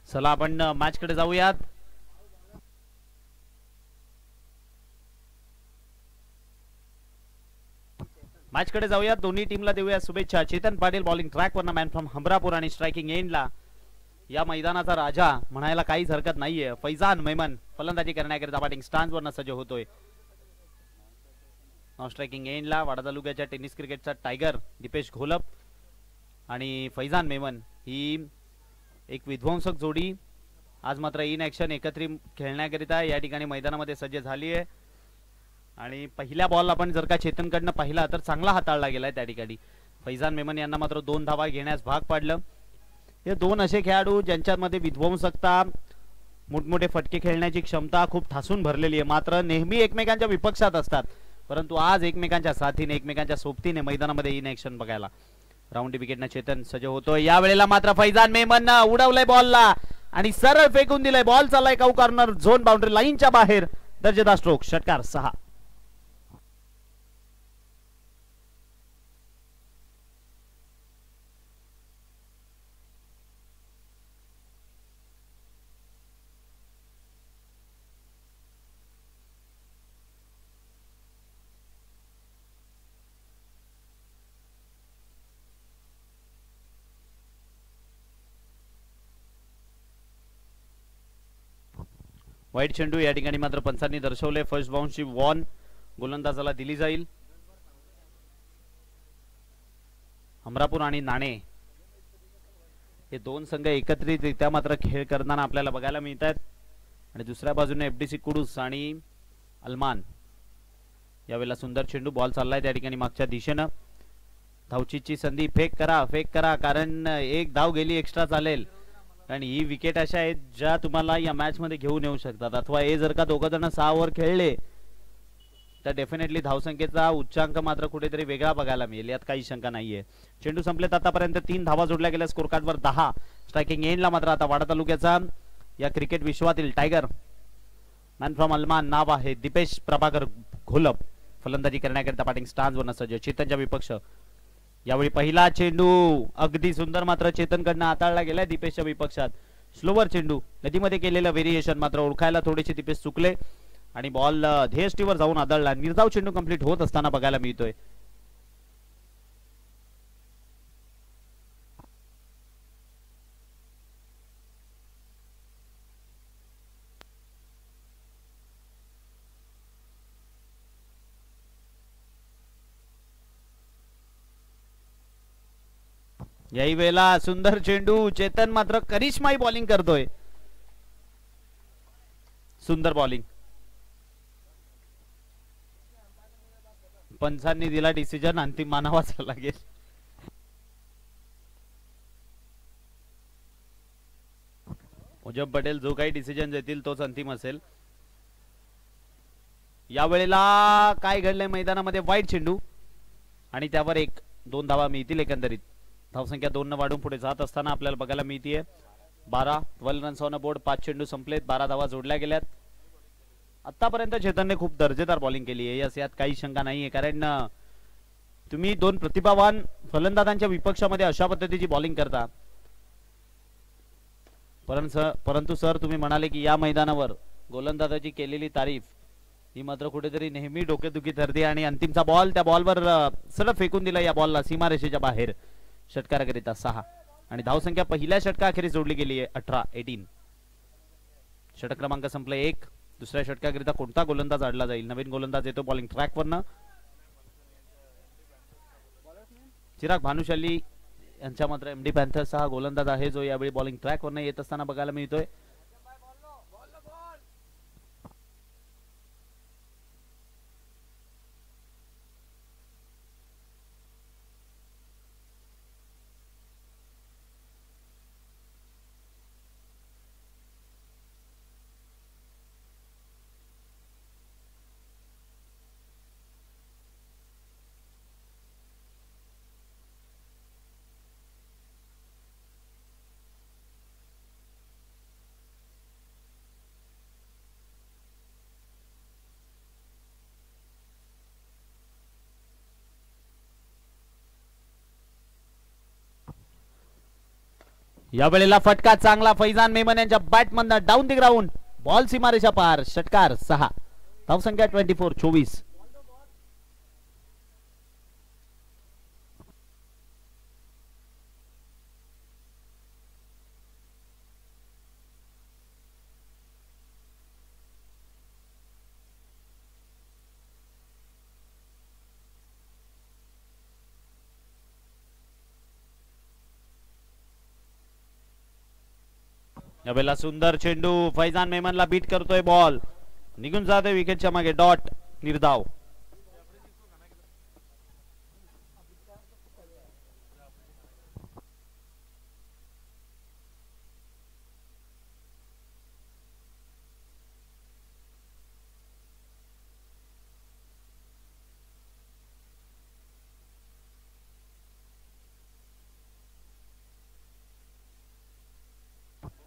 चला आपण मॅच कडे जाऊयात. मॅच कडे जाऊयात. दोन्ही टीमला देऊया शुभेच्छा. चेतन पाटील बॉलिंग ट्रॅक वरना मॅन फ्रॉम हमरापूर आणि स्ट्रायकिंग एंडला या मैदानाचा राजा म्हणायला काहीच हरकत नाहीये. फैजान मेमन फलंदाजी करण्याकरिता बॅटिंग स्टँड वरना सज्ज होतोय. स्ट्रायकिंग एंडला वाडा तालुक्याच्या टेनिस क्रिकेटचा टायगर दीपेश घोलप आणि फैजान मेमन ही एक विध्वंसक जोडी आज मात्र इन ऍक्शन एकत्रित खेळण्याकरिता या ठिकाणी मैदानामध्ये सज्ज झाली आहे. आणि पहिल्या बॉल आपण जर का चेतनकडनं पाहिला तर चांगला हाताळला गेलाय त्या ठिकाणी. फैजान मेमन यांना मात्र 2 धावा घेण्यास भाग पाडलं. हे दोन असे खेळाडू ज्यांच्यामध्ये विध्वंसकता, मोठमोठे फटके खेळण्याची क्षमता खूप ठासून भरलेली आहे. मात्र नेहमी एकमेकांच्या विपक्षात असतात, परंतु आज एकमेकांच्या साथीने एकमेकांच्या सोबतीने मैदानामध्ये इन ऍक्शन बघायला. राऊंड विकेटनं चेतन सज्ज होतोय. यावेळेला मात्र फैजान मेमन उडवलंय बॉलला आणि सरळ फेकून दिलाय. बॉल चाललाय काऊ कॉर्नर झोन बाउंड्री लाईनच्या बाहेर. दर्जेदार स्ट्रोक, षटकार 6. वाईट चेंडू या ठिकाणी मात्र पंचांनी दर्शवले. फर्स्ट बाउन्सची वॉन गोलंदाजाला दिली जाईल. हमरापूर आणि नाणे हे दोन संघ एकत्रितरित्या मात्र खेळ करताना आपल्याला बघायला मिळतात. आणि दुसऱ्या बाजूने एफडीसी कुडूस आणि अलमान. यावेळेला सुंदर चेंडू, बॉल चाललाय त्या ठिकाणी मागच्या दिशेनं. धावचीची संधी, फेक करा कारण एक धाव गेली एक्स्ट्रा चालेल. आणि ही विकेट अशा आहेत ज्या तुम्हाला या मॅच मध्ये घेऊन येऊ शकतात. अथवा हे जर का दोघं जण 6 ओव्हर खेळले तर डेफिनेटली धावसंख्येचा उच्चांक मात्र कुठेतरी वेगळा बघायला मिळेल, यात काही शंका नाहीये. चेंडू संपलेत आतापर्यंत 3 धावा जोडल्या गेल्या. स्कोर कार्डवर 10. स्ट्रायकिंग एंडला मात्र आता वाडा तालुक्याचा या क्रिकेट विश्वातील टायगर मॅन फ्रॉम अलमान नाव आहे दीपेश प्रभाकर घोलप. फलंदाजी करण्याकरिता बॅटिंग स्टान्सवर सज्ज चेतनच्या विपक्ष. यावेळी पहिला चेंडू अगदी सुंदर मात्र चेतनकडनं हाताळला गेलाय दीपेशच्या विपक्षात. स्लोवर चेंडू, नदीमध्ये केलेलं व्हेरिएशन मात्र ओळखायला थोडेसे दीपेश चुकले आणि बॉल ध्येयष्टीवर जाऊन आदळला. निर्धाव चेंडू कंप्लीट होत असताना बघायला मिळतोय. याही वेळेला सुंदर चेंडू, चेतन मात्र करिश्माई बॉलिंग करतोय. सुंदर बॉलिंग. पंचांनी दिला डिसिजन, अंतिम मानावाचा लागेल. मुजब पटेल जो काही डिसिजन देतील तोच अंतिम असेल. यावेळेला काय घडलंय मैदानामध्ये, वाईट चेंडू आणि त्यावर 1-2 धावा मिळतील. एकंदरीत धावसंख्या 2 न वाढून पुढे जात असताना आपल्याला बघायला मिळतीये 12 रन्स ऑन बोर्ड. 5 चेंडू संपलेत, 12 धावा जोडल्या गेल्यात. आतापर्यंत चेतनने खूप दर्जेदार बॉलिंग केली आहे, यात काही शंका नाहीये. कारण तुम्ही 2 प्रतिभावान फलंदाजांच्या विपक्षामध्ये अशा पद्धतीची बॉलिंग करता. परंतु सर तुम्ही म्हणाले की या मैदानावर गोलंदाजाची केलेली तारीफ ही मात्र कुठेतरी नेहमी डोकेदुखी ठरते. आणि अंतिमचा बॉल, त्या बॉलवर सरळ फेकून दिला या बॉलला सीमारेषेच्या बाहेर. षटकाराकरिता 6 आणि धावसंख्या पहिल्या षटकाखेरीस जोडली गेली आहे 18. षटक क्रमांक संपले 1. दुसऱ्या षटकाकरिता कोणता गोलंदाज आडला जाईल? नवीन गोलंदाज येतो बॉलिंग ट्रॅकवरनं. चिराग भानुशाली यांच्या मात्र एमडी पॅन्थर्सचा हा गोलंदाज आहे जो यावेळी बॉलिंग ट्रॅकवरनं येत असताना बघायला मिळतोय. या वेळेला फटका चांगला फैजान मेमन यांच्या बॅटमधनं डाऊन द ग्राउंड. बॉल सीमारेषा पार. षटकार 6. धावसंख्या 24. यावेळेला सुंदर चेंडू. फैजान मेमनला बीट करतोय बॉल. निघून जाते विकेटच्या मागे. डॉट. निर्धाव.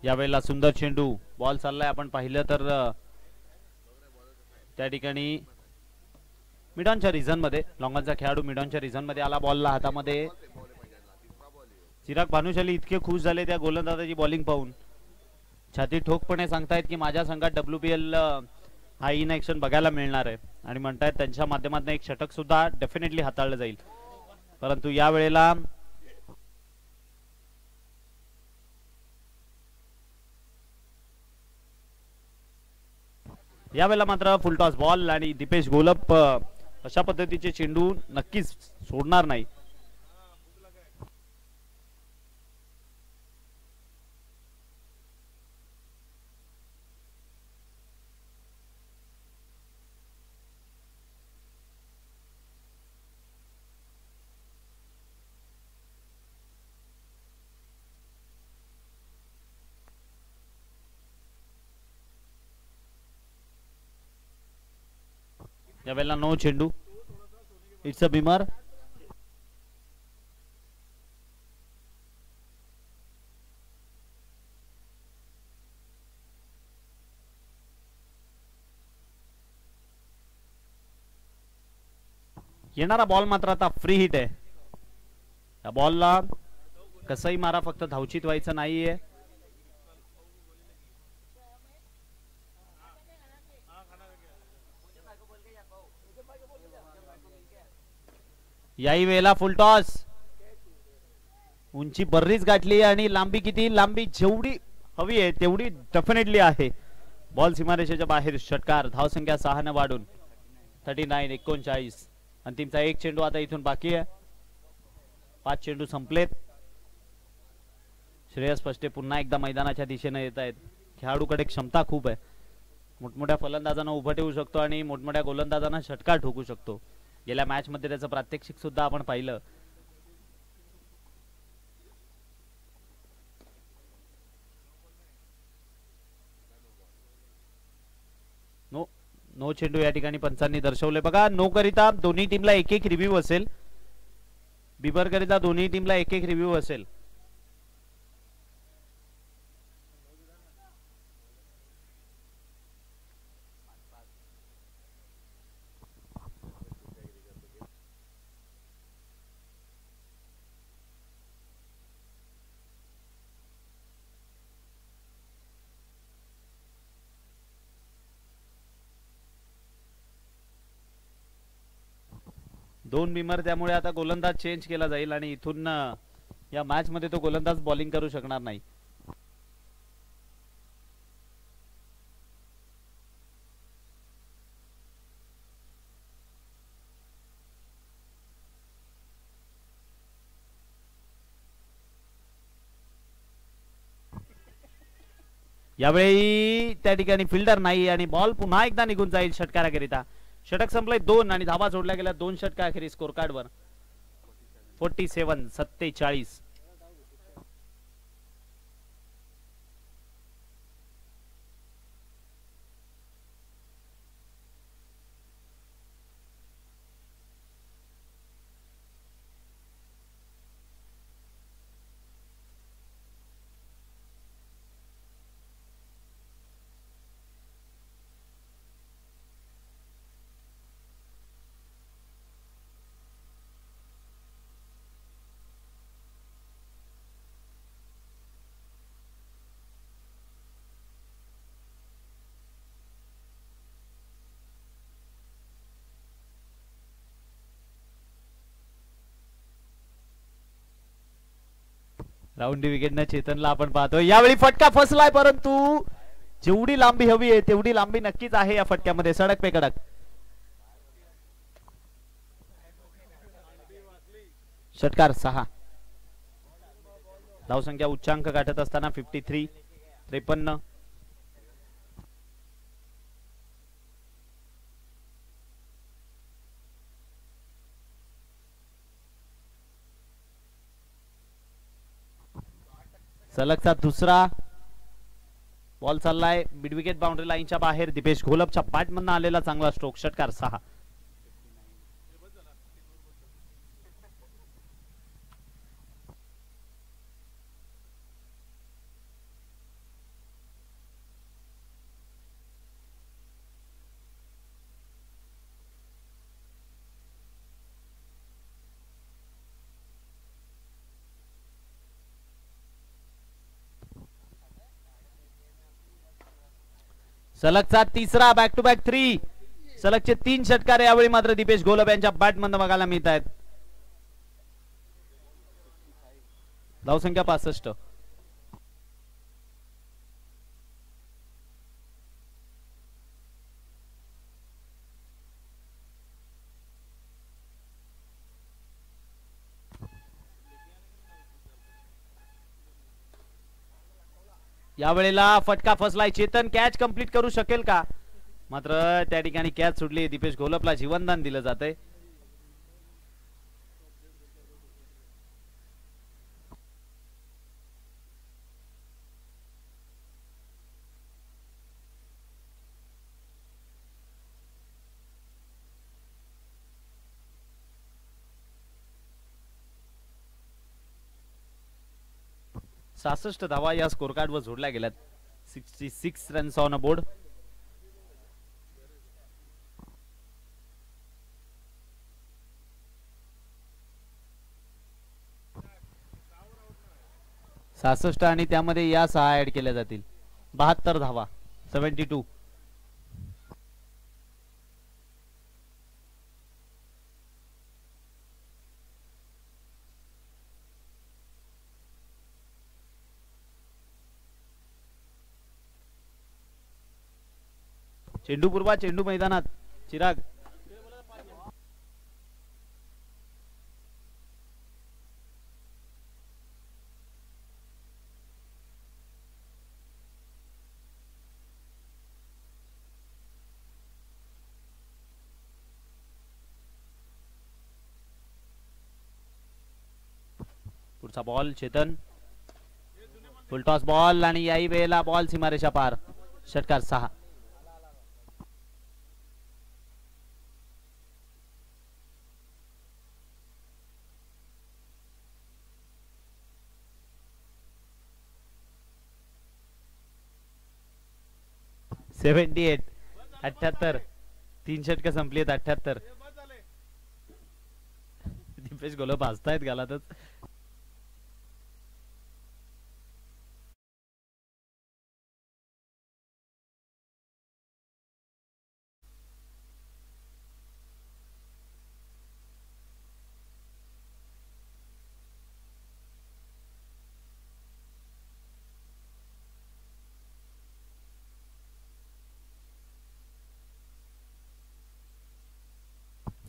यावेळेला सुंदर चेंडू. बॉल चाललाय. आपण पाहिलं तर त्या ठिकाणी मिडॉनच्या रिझन मध्ये लॉंगॉनचा खेळाडू मिडॉनच्या रिझन मध्ये आला. बॉलला हातामध्ये. चिराग भानुशाली इतके खुश झाले त्या गोलंदाजाची बॉलिंग पाहून. छाती ठोकपणे सांगतायत की माझ्या संघात WPL हा इन ऍक्शन बघायला मिळणार आहे आणि म्हणतायत त्यांच्या माध्यमातून एक षटक सुद्धा डेफिनेटली हाताळलं जाईल. परंतु या वेळेला यावेळेला मात्र फुलटॉस बॉल आणि दीपेश गोलप अशा पद्धतीचे चेंडू नक्कीच सोडणार नाही. यावेळेला नो चेंडू. It's a beamer. येणारा बॉल मात्र आता फ्री हिट आहे. या बॉलला कसंही मारा, फक्त धावचीत व्हायचं नाहीये. याही वेळेला फुलटॉस. उंची बरीच गाठली आणि लांबी किती? लांबी जेवढी हवी आहे तेवढी डेफिनेटली आहे. बॉल सीमारेषेच्या बाहेर. षटकार. धावसंख्या 6 ने वाढून 39. अंतिमचा एक चेंडू आता इथून बाकी आहे. 5 चेंडू संपलेत. श्रेयस पष्टे पुन्हा एकदा मैदानाच्या दिशेने येत आहेत. खेळाडूकडे क्षमता खूप आहे. मोठमोठ्या फलंदाजांना उभं ठेवू शकतो आणि मोठमोठ्या गोलंदाजांना षटकार ठोकू शकतो. गेल्या मॅच मध्ये त्याचं प्रात्यक्षिक सुद्धा आपण पाहिलं. नो चेंडू या ठिकाणी पंचांनी दर्शवले. बघा, नो करिता दोन्ही टीमला एक एक रिव्ह्यू असेल. बिबर करिता दोन्ही टीमला एक एक रिव्ह्यू असेल. दोन बिमर. त्यामुळे आता गोलंदाज चेंज केला जाईल आणि इथून या मॅच मध्ये तो गोलंदाज बॉलिंग करू शकणार नाही. यावेळी त्या ठिकाणी फिल्डर नाही आणि बॉल पुन्हा एकदा निघून जाईल षटकाराकरिता. षटक संपलंय 2 आणि धावा जोडल्या गेल्या 2 षटकाखेरीज स्कोर कार्ड वर. 47. राऊंडी विकेटनं चेतनला आपण पाहतो. यावेळी फटका फसलाय, परंतु जेवढी लांबी हवी आहे तेवढी लांबी नक्कीच आहे या फटक्यामध्ये. सडक पे कडक. षटकार 6. धावसंख्या उच्चांक गाठत असताना 53 53. सलगचा दुसरा बॉल चाललाय मिड विकेट बाउंड्री लाईनच्या बाहेर. दीपेश घोलपच्या बॅट मधून आलेला चांगला स्ट्रोक. षटकार 6. सलगचा तिसरा बॅक टू बॅक 3. सलगचे 3 षटकार यावेळी मात्र दीपेश घोलप यांच्या बॅट मधून बघायला मिळत आहेत. धावसंख्या 65. यावेळेला फटका फसलाय. चेतन कॅच कंप्लीट करू शकेल का? मात्र त्या ठिकाणी कॅच सुटली. दीपेश घोलपला जीवनदान दिलं जातंय. सहासष्ट धावा या स्कोर कार्ड वर जोडल्या गेल्यात. 66 रन्स ऑन अ बोर्ड. सहासष्ट आणि त्यामध्ये या 6 ऍड केल्या जातील. 72 धावा. 72. चेंडू पूर्वा, चेंडू मैदानात. चिराग पुढचा बॉल चेतन. फुलटॉस बॉल आणि याही वेळेला बॉल सीमारेषा पार. षटकार 6. सेव्हन्टी 78. 3 षटक संपली आहेत. 78. दीपेश घोलप हसतायत गालातच.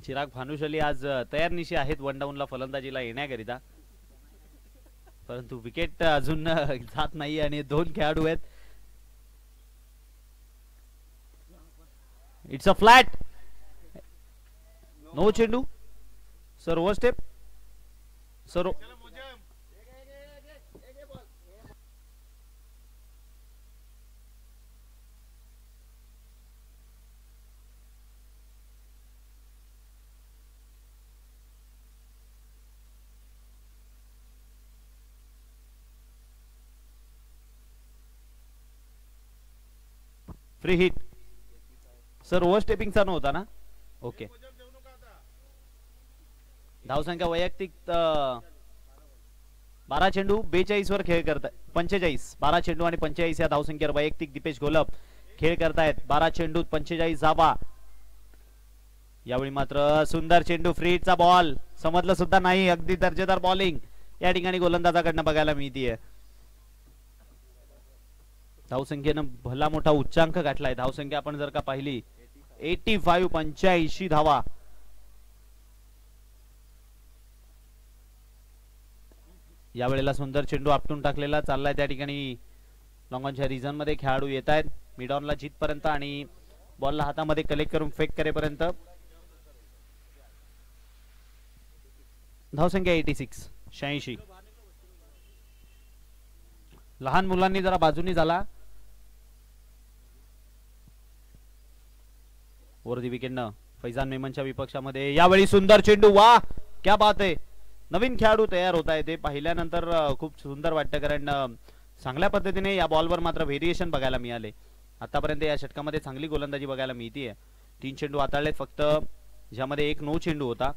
चिराग भानुशाली आज तयार निशी आहेत वन डाऊनला फलंदाजीला येण्याकरिता, परंतु विकेट अजून जात नाही आणि 2 खेळाडू आहेत. It's a flat. नो चेंडू. Sir over step. Sir free hit. Sir over स्टेपिंगचा नव्हता ना. ओके. धावसंख्या वैयक्तिक 12 चेंडू 42 वर खेळ करताय. 45. 12 चेंडू आणि 45 या धावसंख्येवर वैयक्तिक दीपेश घोलप खेळ करतायत. 12 चेंडूत 45 धावा. यावेळी मात्र सुंदर चेंडू. फ्री हिटचा बॉल समजलं सुद्धा नाही. अगदी दर्जेदार बॉलिंग या ठिकाणी गोलंदाजाकडनं बघायला मिळतीये. धावसंख्येनं भला मोठा उच्चांक गाठलाय. धावसंख्या आपण जर का पाहिली 85 85 धावा. यावेळेला सुंदर चेंडू आपटून टाकलेला चाललाय त्या ठिकाणी. लॉंगॉनच्या रिझन मध्ये खेळाडू येत आहेत मिड ऑनला जिथपर्यंत आणि बॉलला हातामध्ये कलेक्ट करून फेक करेपर्यंत. धावसंख्या 86 86. लहान मुलांनी जरा बाजूनी झाला. वरती विकेटनं फैजान मेमनच्या विपक्षामध्ये यावेळी सुंदर चेंडू. वा क्या बात आहे. नवीन खेळाडू तयार होत आहे ते पाहिल्यानंतर खूप सुंदर वाटतं कारण चांगल्या पद्धतीने या बॉलवर मात्र व्हेरिएशन बघायला मिळाले. आतापर्यंत या षटकामध्ये चांगली गोलंदाजी बघायला मिळतीये. 3 चेंडू हाताळलेत फक्त ज्यामध्ये एक नो चेंडू होता.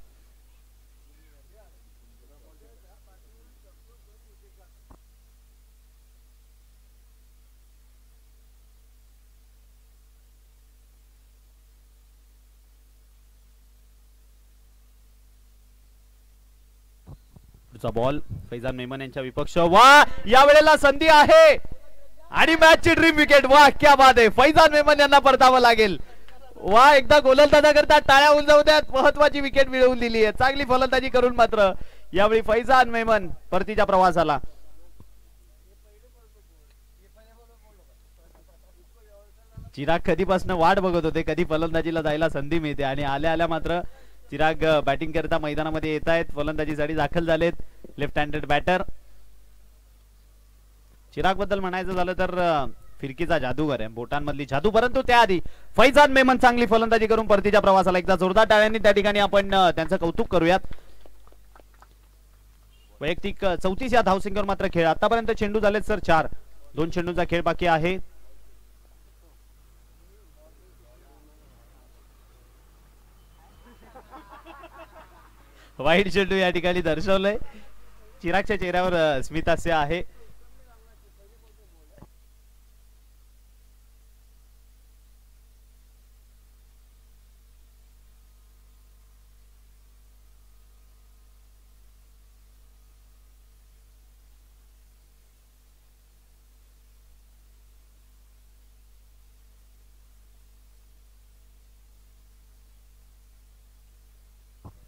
बॉल फैजान मेमन यांच्या विपक्ष. वा यावेळेला संधी आहे आणि मॅचची ड्रीम विकेट. वा क्या बात आहे. फैजान मेमन यांना परतावं लागेल. वा एकदा गोलंदाजा करता टाळ्या उलजवण्यात महत्वाची विकेट मिळवून दिली आहे. चांगली फलंदाजी करून मात्र यावेळी फैजान मेमन परतीच्या प्रवासाला. चिराग कधीपासून वाट बघत होते कधी फलंदाजीला जायला संधी मिळते आणि आल्या आल्या मात्र चिराग बॅटिंग करता मैदानामध्ये येत आहेत. फलंदाजीसाठी दाखल झालेत लेफ्ट हँडेड बॅटर. चिराग बद्दल म्हणायचं झालं तर फिरकीचा जादूगर आहे बोटांमधली जादू. परंतु त्याआधी फैजान मेमन चांगली फलंदाजी करून परतीच्या प्रवासाला. एकदा जोरदार टाळ्यांनी त्या ठिकाणी आपण त्यांचं कौतुक करूयात. वैयक्तिक 34 या धावसंख्येवर मात्र खेळ. आतापर्यंत चेंडू झालेत सर 4. 2 चेंडूंचा खेळ बाकी आहे. वाईट चेंडू या ठिकाणी दर्शवलंय. चिरागच्या चेहऱ्यावर स्मितहास्य आहे.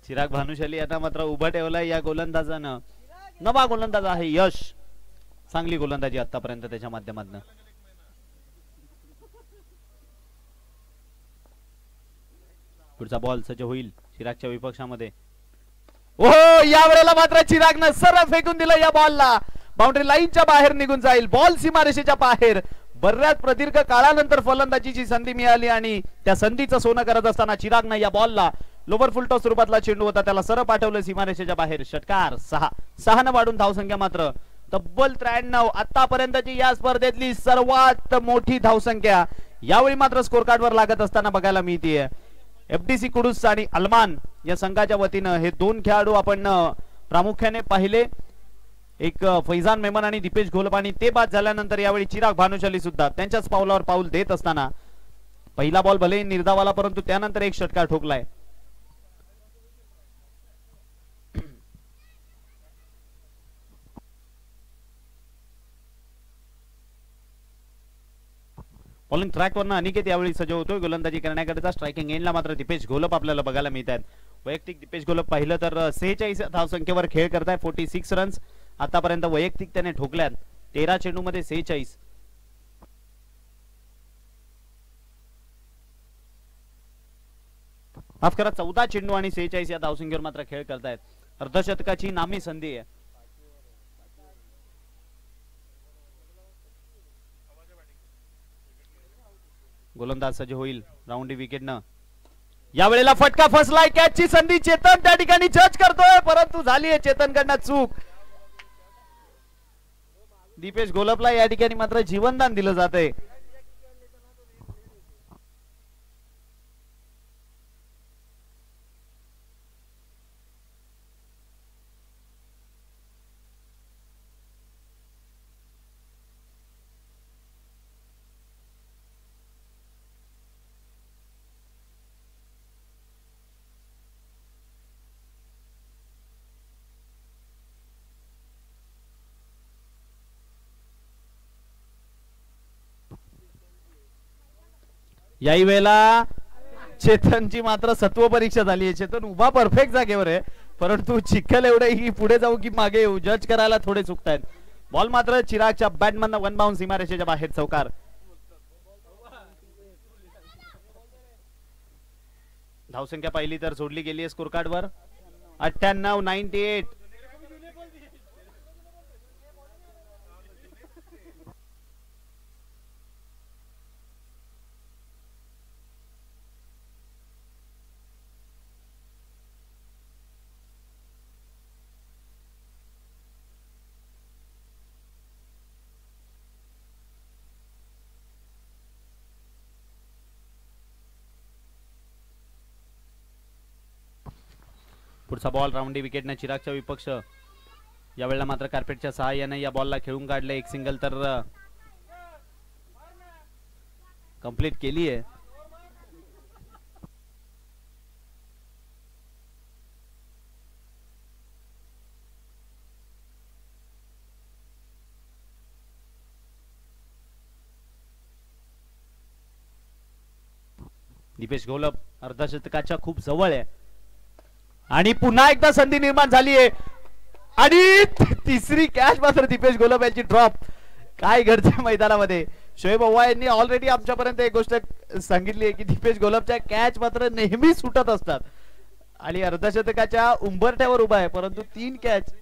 चिराग भानुशाली यांना मात्र उभं ठेवलंय या गोलंदाजानं. नवा गोलंदाज आहे यश. चांगली गोलंदाजी आतापर्यंत त्याच्या माध्यमातून. पुढचा बॉल सज्ज होईल चिरागच्या विपक्षामध्ये. ओहो यावेळेला मात्र चिरागनं सरळ फेकून दिलं या बॉलला. बाउंड्री लाईनच्या बाहेर निघून जाईल. बॉल सीमारेषेच्या बाहेर. बऱ्याच प्रदीर्घ काळानंतर फलंदाजीची संधी मिळाली आणि त्या संधीचं सोनं करत असताना चिरागनं या बॉलला लोवर फुल टॉस स्वरूपातला चेंडू होता त्याला सरळ पाठवलं सीमारेषेच्या बाहेर. षटकार 6 न वाढून धावसंख्या मात्र तब्बल 93. आतापर्यंतची या स्पर्धेतली सर्वात मोठी धावसंख्या यावेळी मात्र स्कोर कार्ड वर लागत असताना बघायला मिळतीये. एफडीसी कुडूस आणि अल्मान या संघाच्या वतीनं हे 2 खेळाडू आपण प्रामुख्याने पाहिले. एक फैजान मेमन आणि दीपेश घोलपानी. ते बाद झाल्यानंतर यावेळी चिराग भानुशाली सुद्धा त्यांच्याच पावलावर पाऊल देत असताना पहिला बॉल भले निर्धावाला परंतु त्यानंतर एक षटकार ठोकलाय. बॉलिंग ट्रॅकवरनं अनिकेत यावेळी सज्ज होतोय गोलंदाजी करण्याकरिता. स्ट्रायकिंग एंडला मात्र दीपेश घोलप आपल्याला बघायला मिळतात. वैयक्तिक दीपेश घोलप पाहिलं तर 46 धावसंख्येवर खेळ करताय. 46 रन्स आतापर्यंत वैयक्तिक त्याने ठोकल्यात. 13 चेंडू मध्ये 46. माफ करा 14 चेंडू आणि 46 या धावसंख्येवर मात्र खेळ करतायत. अर्धशतकाची नामी संधी आहे. गोलंदाज सज्ज होईल राऊंडी विकेटनं. यावेळेला फटका फसलाय. कॅचची संधी चेतन त्या ठिकाणी जज करतोय परंतु झाली आहे चेतनकडनं चूक. दीपेश घोलपला या ठिकाणी मात्र जीवनदान दिलं जातंय. याही वेळेला चेतनची मात्र सत्व परीक्षा झाली आहे. चेतन उभा परफेक्ट जागेवर आहे, परंतु चिखल एवढे की पुढे जाऊ की मागे येऊ जज करायला थोडे चुकतायत. बॉल मात्र चिरागच्या बॅटमधनं वन बाउन्स सीमारेषेच्या बाहेर चौकार. धावसंख्या पाहिली तर सोडली गेली आहे स्कोर कार्डवर 98-98. पुढचा बॉल राऊंडी विकेटने चिरागच्या विपक्ष. यावेळेला मात्र कार्पेटच्या सहाय्याने या बॉलला खेळून काढले. एक सिंगल तर कंप्लीट केली आहे. दीपेश घोलप अर्धशतकाच्या खूप जवळ आहे आणि पुन्हा एकदा संधी निर्माण झाली आहे आणि तिसरी कॅच मात्र दीपेश घोलप यांची ड्रॉप. काय घडते मैदानामध्ये. शोएब अव्वा यांनी ऑलरेडी आमच्यापर्यंत एक गोष्ट सांगितली आहे की दीपेश घोलपच्या कॅच मात्र नेहमी सुटत असतात आणि अर्धशतकाच्या उंबरठ्यावर उभा आहे, परंतु 3 कॅच.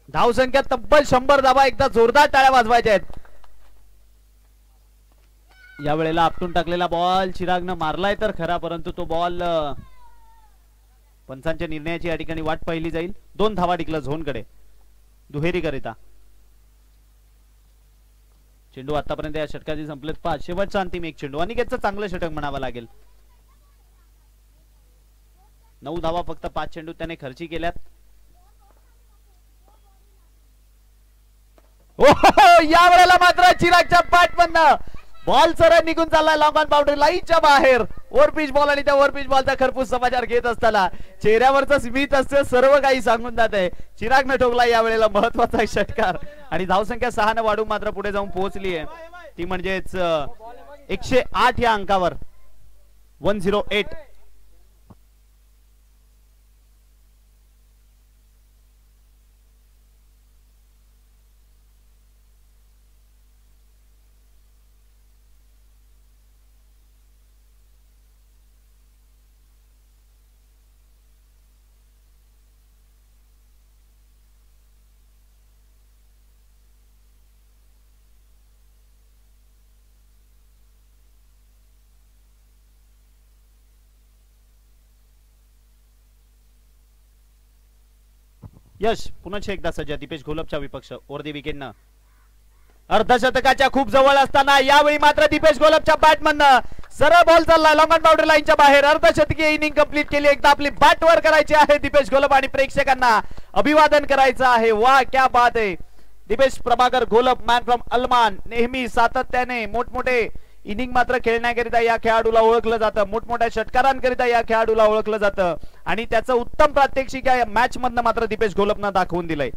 धावसंख्या तब्बल 100 धावा. एकदा जोरदार टाळ्या वाजवायच्या आहेत. या वेळेला आपटून टाकलेला बॉल चिरागनं मारलाय तर खरा, परंतु तो बॉल पंचांच्या निर्णयाची या ठिकाणी वाट पाहिली जाईल. 2 धावा टिकला झोनकडे दुहेरी करिता. चेंडू आतापर्यंत या षटकाची संपलेत 5. शेवटचा अंतिम एक चेंडू. अनिकेतचं चांगलं षटक म्हणावं लागेल. 9 धावा फक्त 5 चेंडू त्याने खर्ची केल्यात. या वेळेला मात्र चिरागच्या बॅटमधनं बॉल सरळ निघून चाललाय लॉंग ऑन बाउंड्री लाईनच्या बाहेर. ओव्हरपिच बॉल आणि त्या ओव्हरपिच बॉलचा खरपूस समाचार घेत असताना चेहऱ्यावरचं स्मित असतं सर्व काही सांगून जात आहे. चिरागनं ठोकला या वेळेला महत्वाचा षटकार आणि धावसंख्या 6 ने वाढून मात्र पुढे जाऊन पोहोचली आहे. ती म्हणजेच 108 या अंकावर. 108. यश पुन्हा एकदा सज्ज दीपेश घोलपच्या विपक्ष. ओव्हर दी विकेटनं अर्धशतकाच्या खूप जवळ असताना यावेळी मात्र दीपेश घोलपच्या बॅटमधनं सरळ बॉल चाललाय लॉंग ऑन बाउंड्री लाईनच्या बाहेर. अर्धशतकीय इनिंग कंप्लीट केली. एकदा आपली बॅट वर करायची आहे दीपेश घोलप आणि प्रेक्षकांना अभिवादन करायचं आहे. वा क्या बात आहे. दीपेश प्रभाकर घोलप मॅन फ्रॉम अलमान. नेहमी सातत्याने मोठमोठे इनिंग मात्र खेळण्याकरिता या खेळाडूला ओळखलं जातं. मोठमोठ्या षटकारांकरिता या खेळाडूला ओळखलं जातं आणि त्याचं उत्तम प्रात्यक्षिक या मॅच मधनं मात्र दीपेश घोलपनं दाखवून दिलंय.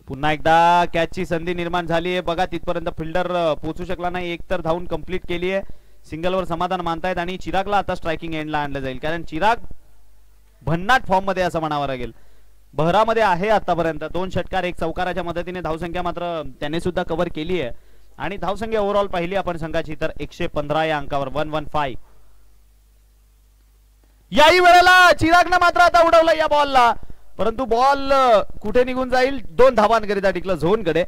पुन्हा एकदा कॅचची संधी निर्माण झाली आहे. बघा तिथपर्यंत फिल्डर पोहोचू शकला नाही. एक तर धावून कंप्लीट केली आहे. सिंगलवर समाधान मानतायत आणि चिरागला आता स्ट्रायकिंग एंडला आणलं जाईल, कारण चिराग भन्नाट फॉर्म मध्ये असं म्हणावं लागेल. बहरामध्ये आहे आतापर्यंत 2 षटकार 1 चौकाराच्या मदतीने. धावसंख्या मात्र त्याने सुद्धा कव्हर केली आहे आणि धावसंख्या ओव्हरऑल पाहिली आपण संघाची तर 115 या अंकावर. 115. याही वेळेला चिरागनं मात्र आता उडवलं या बॉलला, परंतु बॉल कुठे निघून जाईल. 2 धावांकरिता टिकलं झोनकडे.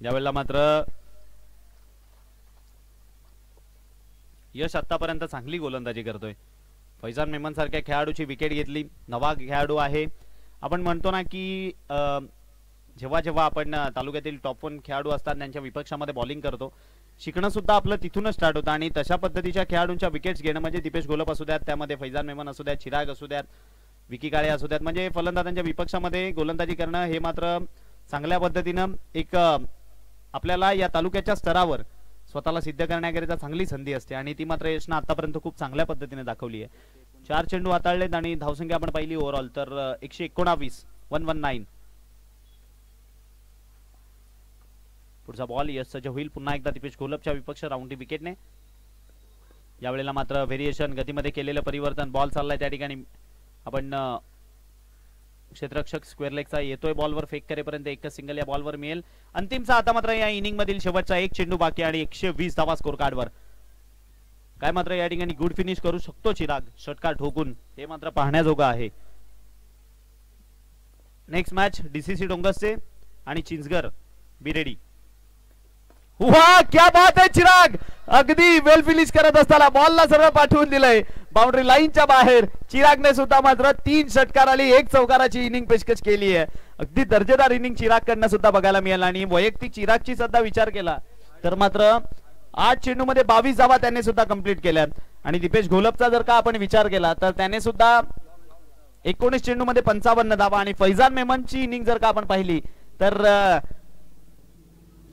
यावेळेला मात्र यश आतापर्यंत चांगली गोलंदाजी करतोय. फैजान मेमन सारख्या खेळाडूची विकेट घेतली. नवा खेळाडू आहे. आपण म्हणतो ना की जेव्हा जेव्हा आपण तालुक्यातील टॉप 1 खेळाडू असतात त्यांच्या विपक्षामध्ये बॉलिंग करतो शिकणं सुद्धा आपलं तिथूनच स्टार्ट होतं आणि तशा पद्धतीच्या खेळाडूंच्या विकेट्स घेणं म्हणजे दीपेश गोलप असू द्यात, त्यामध्ये फैजान मेमन असू द्यात, चिराग असू द्यात, विकी काळे असू द्यात, म्हणजे फलंदाजांच्या विपक्षामध्ये गोलंदाजी करणं हे मात्र चांगल्या पद्धतीनं एक आपल्याला या तालुक्याच्या स्तरावर स्वतःला सिद्ध करण्याकरिता चांगली संधी असते आणि ती मात्र यशनं आतापर्यंत खूप चांगल्या पद्धतीने दाखवली आहे. 4 चेंडू हाताळलेत आणि धावसंख्या आपण पाहिली ओव्हरऑल तर 119 119. पुढचा बॉल यश सज्ज होईल पुन्हा एकदा दीपेश गोलपच्या विपक्ष राऊंडी विकेटने. यावेळेला मात्र व्हेरिएशन गतीमध्ये केलेलं परिवर्तन, बॉल चाललाय त्या ठिकाणी आपण क्षेत्ररक्षक स्क्वेअर लेगचा येतोय बॉलवर फेक करेपर्यंत एकच सिंगल या बॉलवर मिळेल. अंतिमचा आता मात्र या इनिंग मधील शेवटचा एक चेंडू बाकी आणि 120 धावा स्कोर कार्डवर. काय मात्र या ठिकाणी गुड फिनिश करू शकतो चिराग षटकार ठोकून, हे मात्र पाहण्याजोगं आहे. नेक्स्ट मॅच डीसीसी डोंगसचे आणि चिंचगर बिरेडी. वाह क्या बात आहे, चिराग अगदी वेल फिनिश करत असताना बॉलला सरळ पाठवून दिलंय बाउंड्री लाईनच्या बाहेर. चिरागने सुद्धा मात्र 3 षटकार आणि 1 चौकाराची इनिंग पेशकश केली आहे. अगदी दर्जेदार इनिंग चिराग कडनं सुद्धा बघायला मिळेल आणि वैयक्तिक चिरागची सुद्धा विचार केला तर मात्र 8 चेंडू मध्ये 22 धावा त्याने सुद्धा कंप्लीट केल्या. आणि दीपेश घोलपचा जर का आपण विचार केला तर त्याने सुद्धा 19 चेंडू मध्ये 55 धावा आणि फैजान मेमनची इनिंग जर का आपण पाहिली तर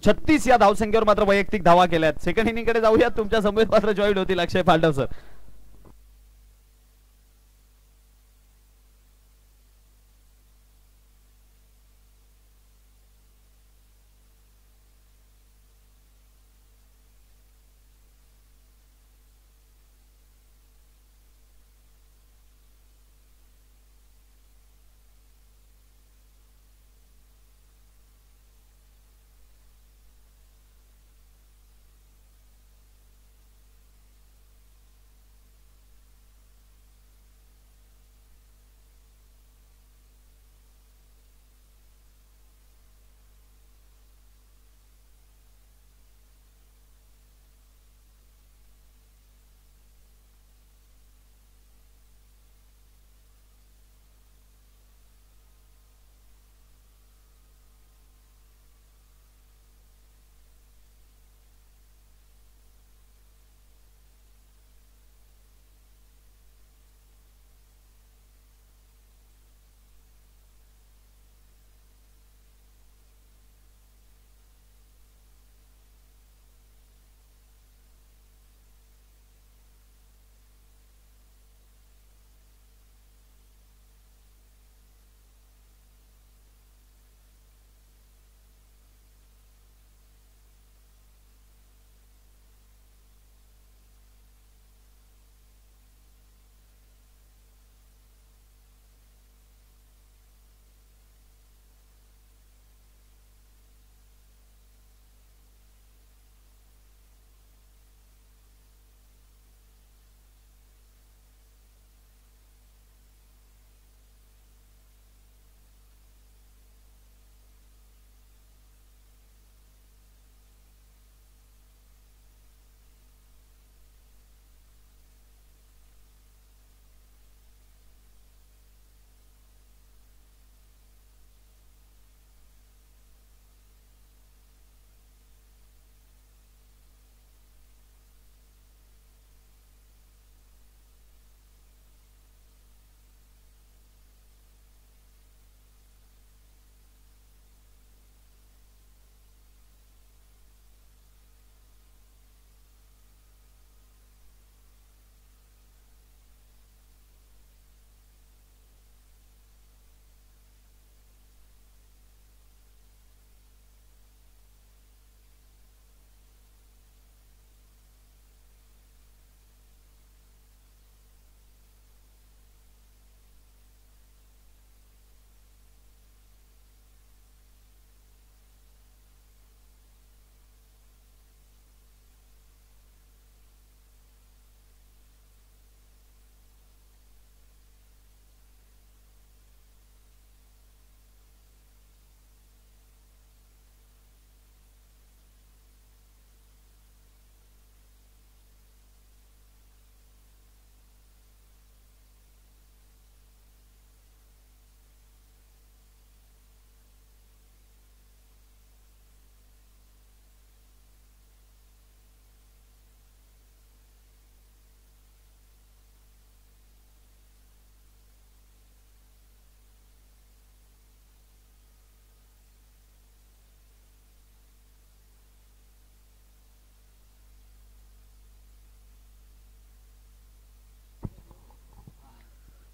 36 या धावसंख्येवर मात्र वैयक्तिक धावा केल्यात. सेकंड इनिंग कडे जाऊयात, तुमच्या समोर मात्र जॉईन होतील Akshay Pandav sir.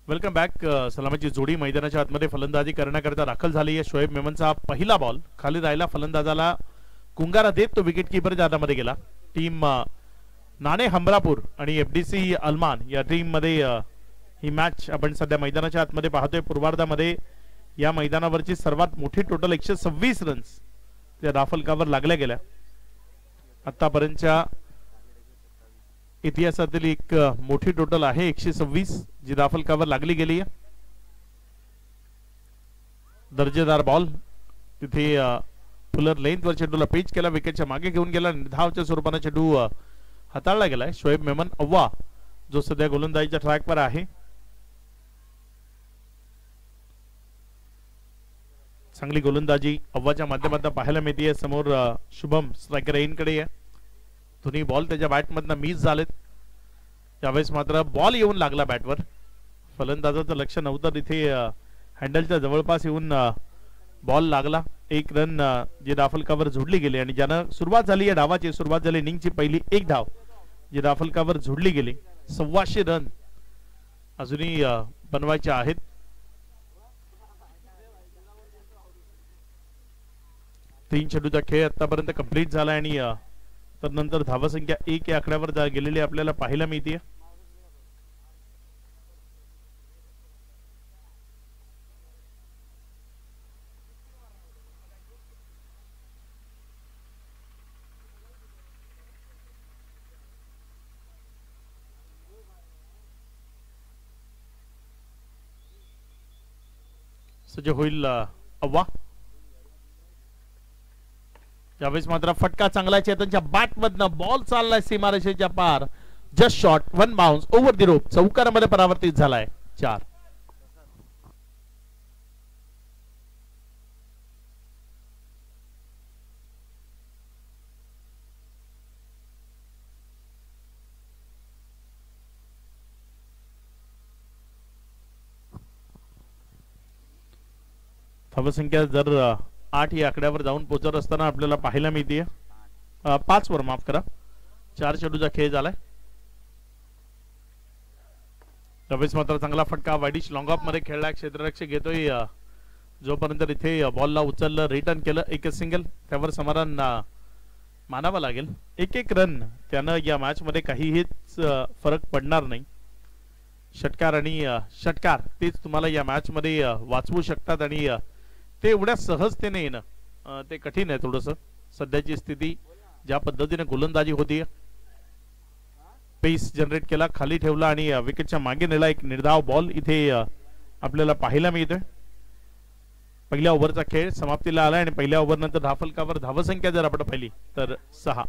Welcome back. सलामीची जोडी मैदानाच्या आतमध्ये फलंदाजी करण्याकरिता दाखल झाली आहे. शोएब मेमनचा पहिला बॉल खाली राहिला, फलंदाजाला कुंगारा देत तो विकेट कीपरच्या हातामध्ये गेला. टीम नाणे हमरापूर आणि एफडीसी अलमान या टीम मध्ये ही मॅच आपण सध्या मैदानाच्या आतमध्ये पाहतोय. पूर्वार्धामध्ये या मैदानावरची सर्वात मोठी टोटल 126 रन्स त्या दाफलकावर लागल्या गेल्या. आतापर्यंतच्या इतिहासातील एक मोठी टोटल आहे 126 जी दाफलकावर लागली गेली आहे. दर्जेदार बॉल तिथे फुलर लेंथवर चेंडूला पिच केला, विकेटच्या मागे घेऊन गेला, निर्धावच्या स्वरूपाने चेंडू हाताळला गेलाय. शोएब मेमन अव्वा जो सध्या गोलंदाजीच्या ट्रॅकवर आहे. चांगली गोलंदाजी अव्वाच्या माध्यमातून पाहायला मिळते. समोर शुभम स्ट्रायकर इनकडे आहे. दोन्ही बॉल त्याच्या बॅटमधनं मिस झालेत. त्यावेळेस मात्र बॉल येऊन लागला बॅटवर. फलंदाजाचं लक्ष नव्हतं तिथे, हँडलच्या जवळपास येऊन बॉल लागला. एक रन जे दाफलकावर जोडली गेली आणि ज्यानं सुरुवात झाली या डावाची, सुरुवात झाली इनिंगची पहिली एक धाव जी दाफलकावर जोडली गेली. 125 रन अजूनही बनवायचे आहेत. तीन चेंडूचा खेळ आतापर्यंत कंप्लीट झाला आणि तर नंतर धावसंख्या 1 या आकड्यावर गेलेली आपल्याला पाहायला मिळते. सज्ज होईल अव्वा. यावेळेस मात्र फटका चांगला चेतनच्या बॅट मधनं बॉल चाललाय सीमारेषेच्या पार. Just shot, one bounce over the rope, चौकारामध्ये परावर्तित झालाय. 4. धावसंख्या जर 8 या आकड्यावर जाऊन पोहोचत असताना आपल्याला पाहायला मिळते. 5 वर माफ करा. 4 चेंडूचा खेळ झालाय. त्यावेळेस मात्र चांगला फटका वाईडिश लॉंग ऑफ मध्ये खेळला. क्षेत्ररक्षक घेतोय. जोपर्यंत इथे बॉलला उचललं, रिटर्न केलं, एक सिंगल, त्यावर समाधान मानावं लागेल. एक रन त्यानं या मॅच मध्ये काहीच फरक पडणार नाही. षटकार आणि षटकार तेच तुम्हाला या मॅच मध्ये वाचवू शकतात आणि ते एवढ्या सहजतेने येणं ते कठीण आहे थोडंसं. सध्याची स्थिती ज्या पद्धतीने गोलंदाजी होती, पेस जनरेट केला, खाली ठेवला आणि विकेटच्या मागे नेला. एक निर्धाव बॉल इथे आपल्याला पाहायला मिळतोय. पहिल्या ओव्हरचा खेळ समाप्तीला आला आणि पहिल्या ओव्हर नंतर धाफलकावर धावसंख्या जर आपण पाहिली तर 6.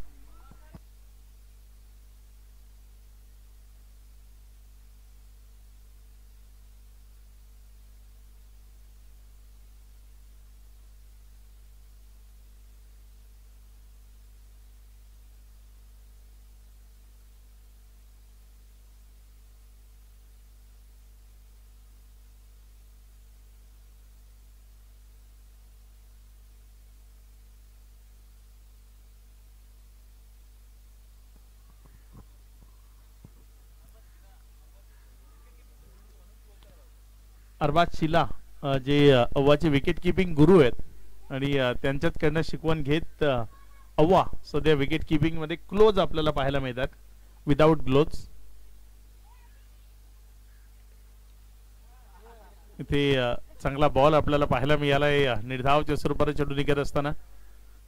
अरबाज शिला जे अव्वाचे विकेट किपिंग गुरु आहेत आणि त्यांच्याकडनं शिकवण घेत अव्वा सध्या विकेट किपिंग मध्ये क्लोज आपल्याला पाहायला मिळतात, विदाउट ग्लोव्स. इथे चांगला बॉल आपल्याला पाहायला मिळालाय. निर्धावच्या स्वरूपाने चेंडू निघत असताना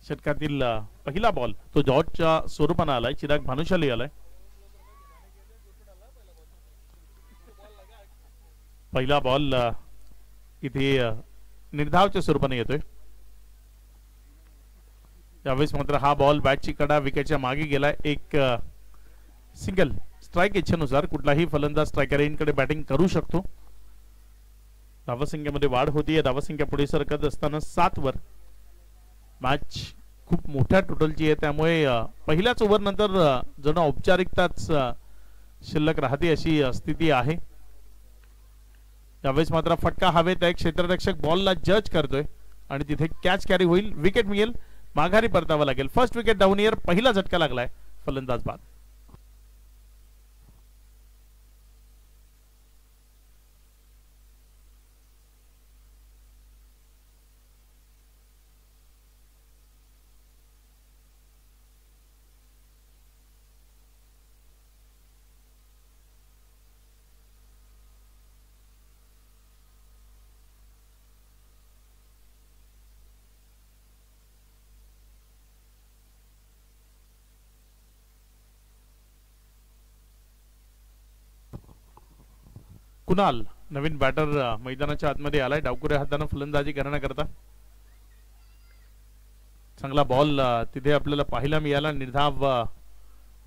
षटकातील पहिला बॉल तो जॉर्जच्या स्वरूपाने आलाय. चिराग भानुशाली आलाय. पहिला बॉल इथे निर्धावच्या स्वरूपाने येतोय. यावेळेस मात्र हा बॉल बॅटची कडा विकेटच्या मागे गेलाय. एक सिंगल. स्ट्राइक इच्छेनुसार कुठलाही फलंदाज स्ट्रायकर इनकडे बॅटिंग करू शकतो. धावसंख्येमध्ये वाढ होतीये. धावसंख्या पुढे सरकत असताना 7 वर. मॅच खूप मोठ्या टोटलची आहे, त्यामुळे पहिल्याच ओव्हर नंतर जण औपचारिकताच शिल्लक राहते अशी स्थिती आहे. यावेळेस मात्र फटका हवेत आहे. क्षेत्ररक्षक बॉलला जज करतोय आणि तिथे कॅच कॅरी होईल, विकेट मिळेल, माघारी परतावं लागेल. First wicket down year. पहिला झटका लागलाय फलंदाज बाद. कुणाल नवीन बॅटर मैदानाच्या आतमध्ये आलाय डावकुऱ्या हाताने फलंदाजी करण्याकरता. चांगला बॉल तिथे आपल्याला पाहायला मिळाला. निर्धाव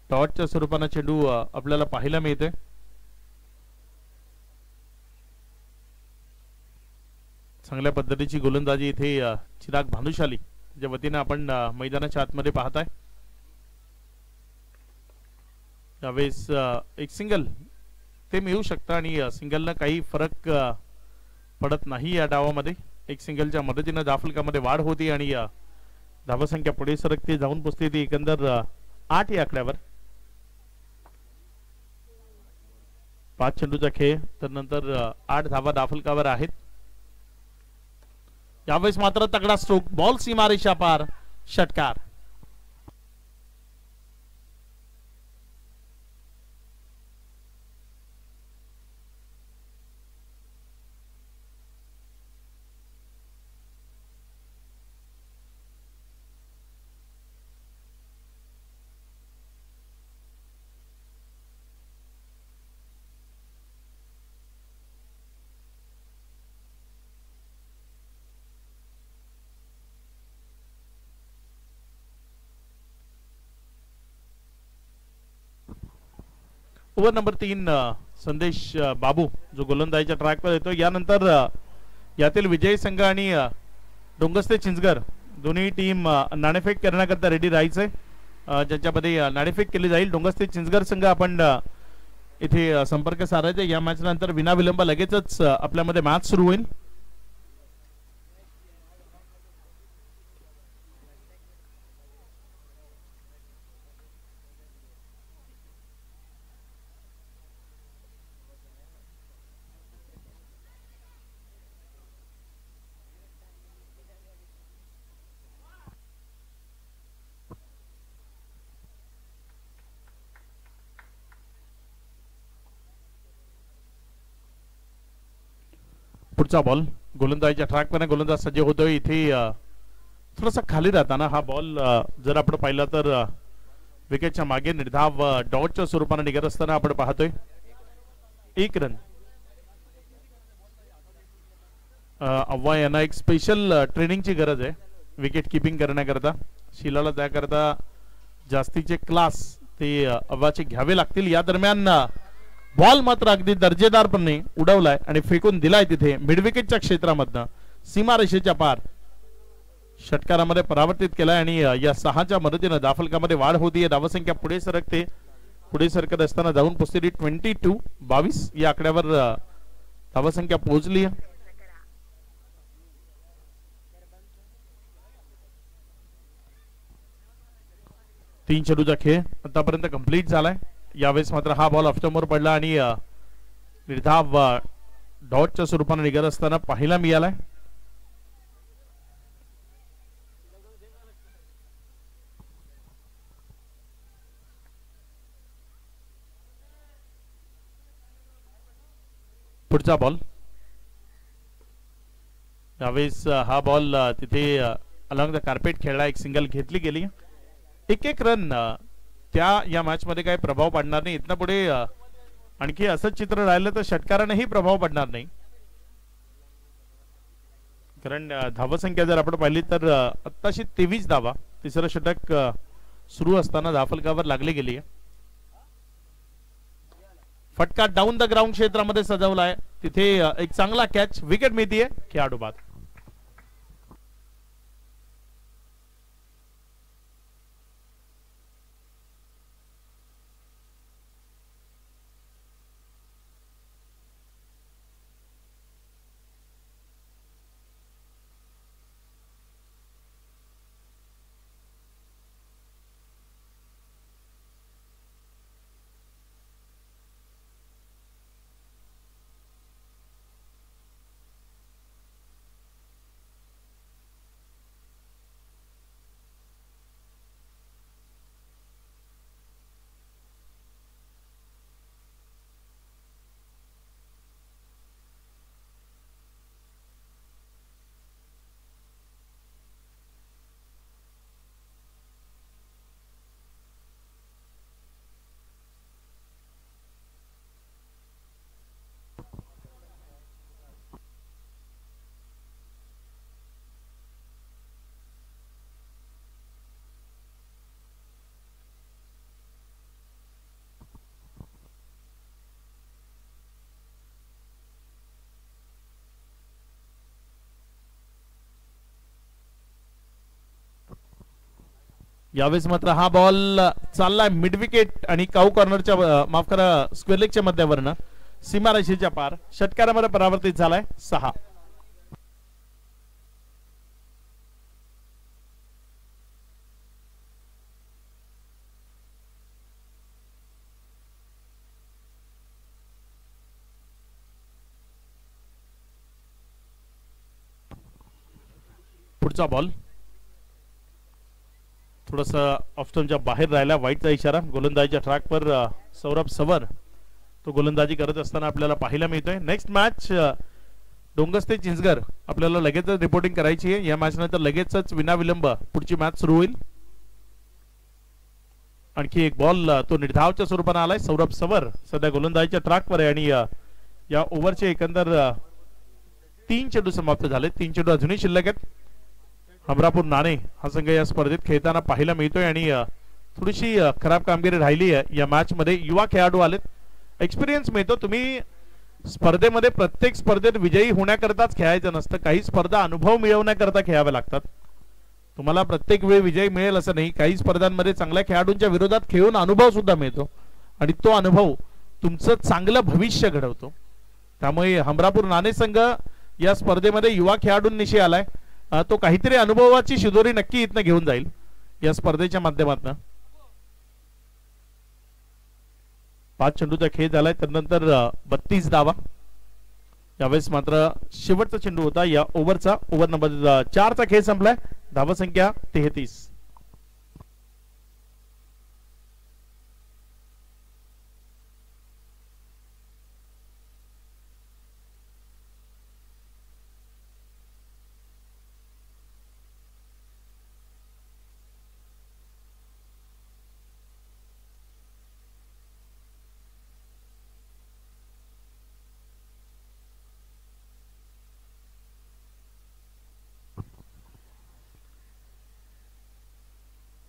टॉटच्या स्वरूपाने चेंडू आपल्याला पाहायला मिळते. चांगल्या पद्धतीची गोलंदाजी इथे चिराग भानुशाली ज्या वतीने आपण मैदानाच्या आतमध्ये पाहताय. त्यावेळेस एक सिंगल ते मिळू शकतं आणि सिंगलनं काही फरक पडत नाही या डावामध्ये. एक सिंगलच्या मदतीने धावफलकामध्ये वाढ होती आणि धावसंख्या पुढे सरकते जाऊन पोचते ती एकंदर 8 या आकड्यावर. 5 चेंडूचा खेळ तर नंतर 8 धावा धावफलकावर आहेत. यावेळेस मात्र तगडा स्ट्रोक बॉल सीमारेषा पार षटकार. ओव्हर नंबर 3 संदेश बाबू जो गोलंदाजीच्या ट्रॅकवर येतो. यानंतर यातील विजयी संघ आणि डोंगस्ते चिंचगर दोन्ही टीम नाणेफेक करण्याकरता रेडी राहायचे. ज्याच्यामध्ये नाणेफेक केली जाईल. डोंगस्ते चिंचगर संघ आपण इथे संपर्क साधायचे. या मॅच नंतर विनाविलंब लगेचच आपल्यामध्ये मॅच सुरू होईल. पुढचा बॉल गोलंदाजीच्या ट्रॅकवर गोलंदाज सज्ज होतोय. इथे थोडासा खाली राहताना हा बॉल जर आपण पाहिला तर विकेटच्या मागे निर्धाव डॉटच्या स्वरूपाने निघत असताना आपण पाहतोय. 1 रन. अव्वा यांना एक स्पेशल ट्रेनिंगची गरज आहे विकेट किपिंग करण्याकरता. शिलाला त्याकरता जास्तीचे क्लास ते अव्वाचे घ्यावे लागतील. या दरम्यान बॉल मात्र अगदी दर्जेदारपणे उडवलाय आणि फेकून दिलाय तिथे मिडविकेटच्या क्षेत्रामधनं सीमारेषेच्या पार. षटकारामध्ये परावर्तित केलाय आणि या 6च्या मदतीने धावफलकामध्ये वाढ होतीये. धावसंख्या पुढे सरकते. पुढे सरकत असताना जाऊन पोहोचलेली 22 या आकड्यावर धावसंख्या पोहोचली. तीन चेंडूचा खेळ आतापर्यंत कंप्लीट झालाय. यावेळेस मात्र हा बॉल ऑफस्टंपवर पडला आणि निर्धाव डॉटच्या स्वरूपाने निघत असताना पाहायला मिळालाय. पुढचा बॉल. यावेळेस हा बॉल तिथे अलॉंग द कार्पेट खेळला. एक सिंगल घेतली गेली. 1 रन त्या या मॅच मध्ये काही प्रभाव पडणार नाही. इथनं पुढे आणखी असंच चित्र राहिलं तर षटकारानेही प्रभाव पडणार नाही. कारण धावसंख्या जर आपण पाहिली तर आत्ताशी 23 धावा. तिसरं षटक सुरू असताना धावफलकावर लागली गेली. फटका डाऊन द ग्राउंड क्षेत्रामध्ये सजवलाय. तिथे एक चांगला कॅच. विकेट मिळतीये खेळाडू बाद. यावेळेस मात्र हा बॉल चाललाय मिड विकेट आणि काऊ कॉर्नरच्या माफ करा स्क्वेअर लेगच्या मध्यावरनं सीमारेषेच्या पार. षटकारामध्ये परावर्तित झालाय 6. पुढचा बॉल थोडासा ऑफस्टमच्या बाहेर राहिला. वाईटचा इशारा. गोलंदाजीच्या ट्रॅकवर सौरभ सवर तो गोलंदाजी करत असताना आपल्याला पाहायला मिळतोय. नेक्स्ट मॅच डोंगस ते चिंचगड आपल्याला लगेचच रिपोर्टिंग करायची आहे. या मॅच नंतर लगेचच विनाविलंब पुढची मॅच सुरू होईल. आणखी एक बॉल तो निर्धावच्या स्वरूपाने आलाय. सौरभ सवर सध्या गोलंदाजीच्या ट्रॅकवर आहे आणि या ओव्हरचे एकंदर 3 चेंडू समाप्त झाले. 3 चेंडू अजूनही शिल्लक आहेत. हमरापूर नाणे हा संघ या स्पर्धेत खेळताना पाहायला मिळतोय आणि थोडीशी खराब कामगिरी राहिली आहे. या मॅच मध्ये युवा खेळाडू आलेत. एक्सपिरियन्स मिळतो. तुम्ही स्पर्धेमध्ये प्रत्येक स्पर्धेत विजयी होण्याकरताच खेळायचं नसतं. काही स्पर्धा अनुभव मिळवण्याकरता खेळाव्या लागतात. तुम्हाला प्रत्येक वेळी विजय मिळेल असं नाही. काही स्पर्धांमध्ये चांगल्या खेळाडूंच्या विरोधात खेळून अनुभव सुद्धा मिळतो आणि तो अनुभव तुमचं चांगलं भविष्य घडवतो. त्यामुळे हमरापूर नाणे संघ या स्पर्धेमध्ये युवा खेळाडूंनिशी आलाय. तो काहीतरी अनुभवाची शिदोरी नक्की इथनं घेऊन जाईल या स्पर्धेच्या माध्यमातून. 5 चेंडूचा खेळ झालाय. त्यानंतर 32 धावा. यावेळेस मात्र शेवटचा चेंडू होता या ओव्हरचा. ओव्हर नंबर 4 चा खेळ संपलाय. धावा संख्या 33.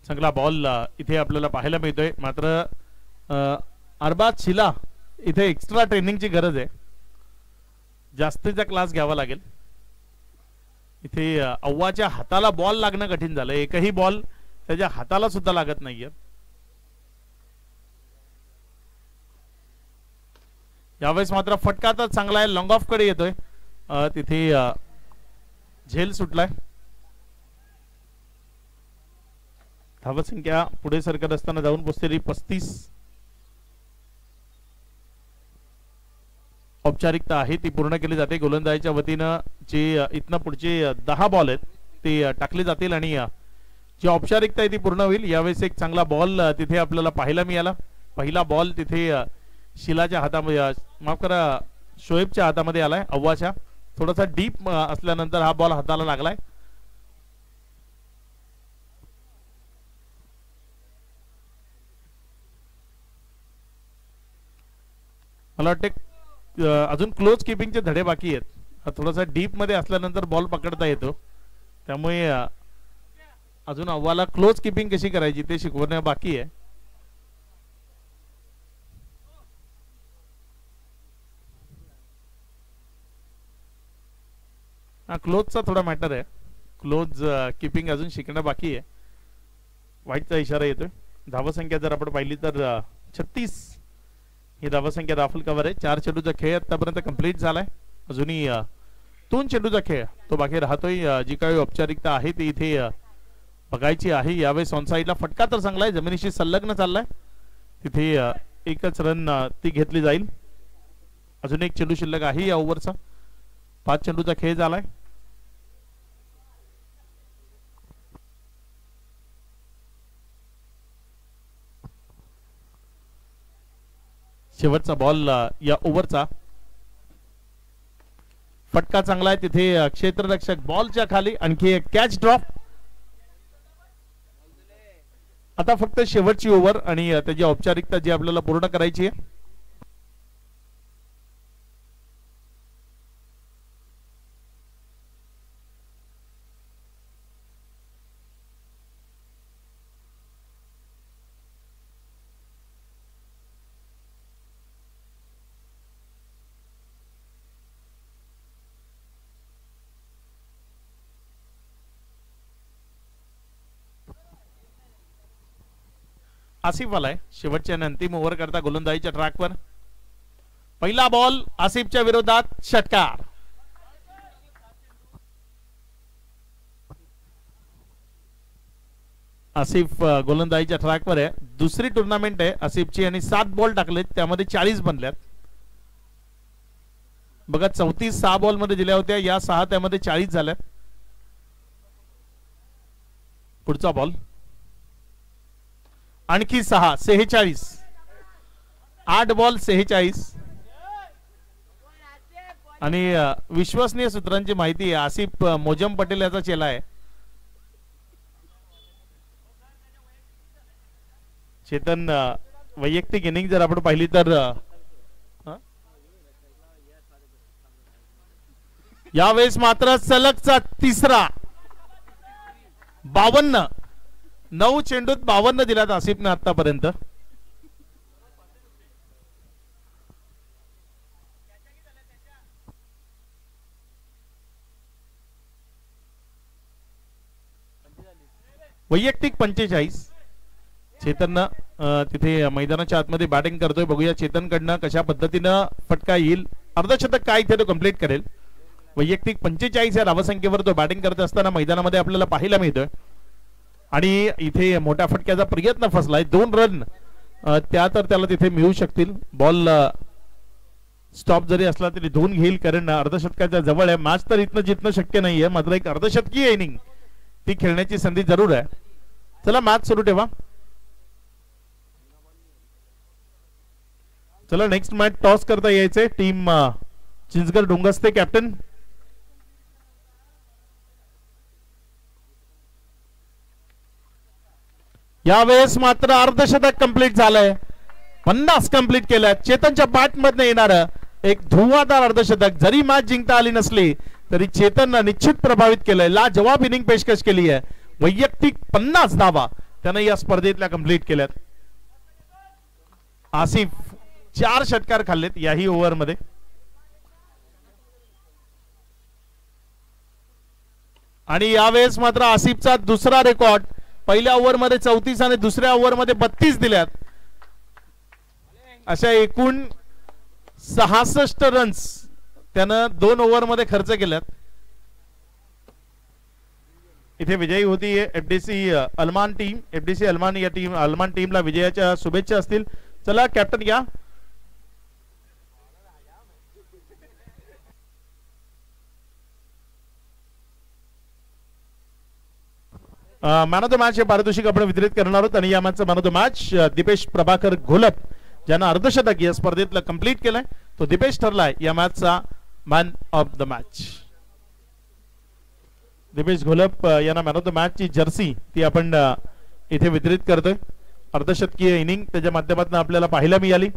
चांगला बॉल इथे आपल्याला पाहायला मिळतोय. मात्र अरबाज शिला इथे एक्स्ट्रा ट्रेनिंगची गरज आहे. जास्तीचा क्लास घ्यावा लागेल. इथे अव्वाच्या हाताला बॉल लागणं कठीण झालं. एकही बॉल त्याच्या हाताला सुद्धा लागत नाहीये. यावेळेस मात्र फटका तर चांगला आहे. लॉंग ऑफ कडे येतोय. तिथे झेल सुटलाय. धावा संख्या पुढे सरकत असताना जाऊन पोहोचलेली 35. औपचारिकता आहे ती पूर्ण केली जाते. गोलंदाजीच्या वतीनं जे इथनं पुढचे 10 बॉल आहेत ते टाकले जातील आणि जी औपचारिकता आहे ती पूर्ण होईल. यावेळेस एक चांगला बॉल तिथे आपल्याला पाहायला मिळाला. पहिला बॉल तिथे शिलाच्या हातामध्ये माफ करा शोएबच्या हातामध्ये आलाय. अव्वाच्या थोडासा डीप असल्यानंतर हा बॉल हाताला लागलाय. मला वाटते अजून क्लोज किपिंगचे धडे बाकी आहेत. थोडासा डीप मध्ये असल्यानंतर बॉल पकडता येतो. त्यामुळे अजून अव्वाला क्लोज किपिंग कशी करायची ते शिकवणं बाकी आहे. हा क्लोजचा थोडा मॅटर आहे. क्लोज किपिंग अजून शिकणं बाकी आहे. वाईटचा इशारा येतोय. धावा संख्या जर आपण पाहिली तर 36 ही धावा संख्या राफल कव्हर आहे. 4 चेंडूचा खेळ आतापर्यंत कंप्लीट झालाय. अजूनही 2 चेंडूचा खेळ तो बाकी राहतोय. जी काही औपचारिकता आहे ती इथे बघायची आहे. यावेळेस ऑन साईडला फटका तर चांगला आहे. जमिनीशी संलग्न चाललाय. तिथे एकच रन ती घेतली जाईल. अजून एक चेंडू शिल्लक आहे या ओव्हरचा. 5 चेंडूचा खेळ झालाय. शेवटचा बॉल या ओव्हरचा. फटका चांगला आहे. तिथे क्षेत्ररक्षक बॉलच्या खाली. आणखी एक कॅच ड्रॉप. आता फक्त शेवटची ओव्हर आणि त्याची औपचारिकता जी आपल्याला पूर्ण करायची आहे. आसिफ आलाय शेवटच्या आणि अंतिम ओव्हर करता गोलंदाजीच्या ट्रॅकवर. पहिला बॉल आसिफच्या विरोधात षटकार. आसिफ गोलंदाजीच्या ट्रॅकवर आहे. दुसरी टुर्नामेंट आहे आसिफची आणि 7 बॉल टाकलेत त्यामध्ये 40 बनल्यात. बघा 34 6 बॉल मध्ये दिल्या होत्या, या 6 त्यामध्ये 40 झाल्यात. पुढचा बॉल आणखी 6 46. 8 बॉल 46. आणि विश्वसनीय सूत्रांची माहिती आहे आसिफ मोजम पटेल याचा चेला आहे. चेतन वैयक्तिक इनिंग जर आपण पाहिली तर यावेळेस मात्र सलगचा तिसरा 52. 9 चेंडूत 52 दिल्यात आसिफने आतापर्यंत. वैयक्तिक 45. चेतननं तिथे मैदानाच्या आतमध्ये बॅटिंग करतोय. बघूया चेतनकडनं कशा पद्धतीनं फटका येईल. अर्धशतक काय इथे तो कंप्लीट करेल. वैयक्तिक 45 या धावसंख्येवर तो बॅटिंग करत असताना मैदानामध्ये आपल्याला पाहायला मिळतोय. आणि इथे मोठ्या फटक्याचा प्रयत्न फसलाय. 2 रन त्या तर त्याला तिथे मिळू शकतील. बॉल स्टॉप जरी असला तरी 2 घेईल, कारण अर्धशतकाच्या जवळ आहे. मॅच तर इथनं जितणं शक्य नाहीये, मात्र एक अर्धशतकीय इनिंग ती खेळण्याची संधी जरूर आहे. चला मॅच सुरू ठेवा. चला नेक्स्ट मॅच टॉस करता यायचे. टीम चिंचगड डोंगस्ते कॅप्टन. यावेळेस मात्र अर्धशतक कंप्लीट झालंय. 50 कंप्लीट केलं. चेतनच्या बॅट मधनं येणार एक धुवाधार अर्धशतक. जरी मॅच जिंकता आली नसली तरी चेतननं निश्चित प्रभावित केलंय. लाजवाब इनिंग पेशकश केली आहे. वैयक्तिक 50 धावा त्यानं या स्पर्धेतल्या कंप्लीट केल्यात. आसिफ 4 षटकार खाल्लेत याही ओव्हर मध्ये. आणि यावेळेस मात्र आसिफचा दुसरा रेकॉर्ड. पहिल्या ओव्हर मध्ये 34 आणि दुसऱ्या ओव्हर मध्ये 32 दिल्यात. अशा एकूण 66 रन्स त्यानं 2 ओव्हर मध्ये खर्च केल्यात. इथे विजयी होती एफडीसी अलमान टीम. एफडीसी अलमान या टीम अलमान टीमला विजयाच्या शुभेच्छा असतील. चला कॅप्टन या. मॅन ऑफ द मॅच हे पारितोषिक आपण वितरित करणार आहोत. आणि या मॅचचा man of the match Deepesh Prabhakar Gholap, ज्यानं अर्धशतक या स्पर्धेतलं कंप्लीट केलंय, तो दीपेश ठरलाय या मॅचचा man of the match. Deepesh Gholap यांना मॅन ऑफ द मॅच ची जर्सी ती आपण इथे वितरित करतोय. अर्धशतकीय इनिंग त्याच्या माध्यमातून आपल्याला पाहायला मिळाली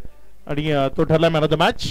आणि तो ठरला मॅन ऑफ द मॅच.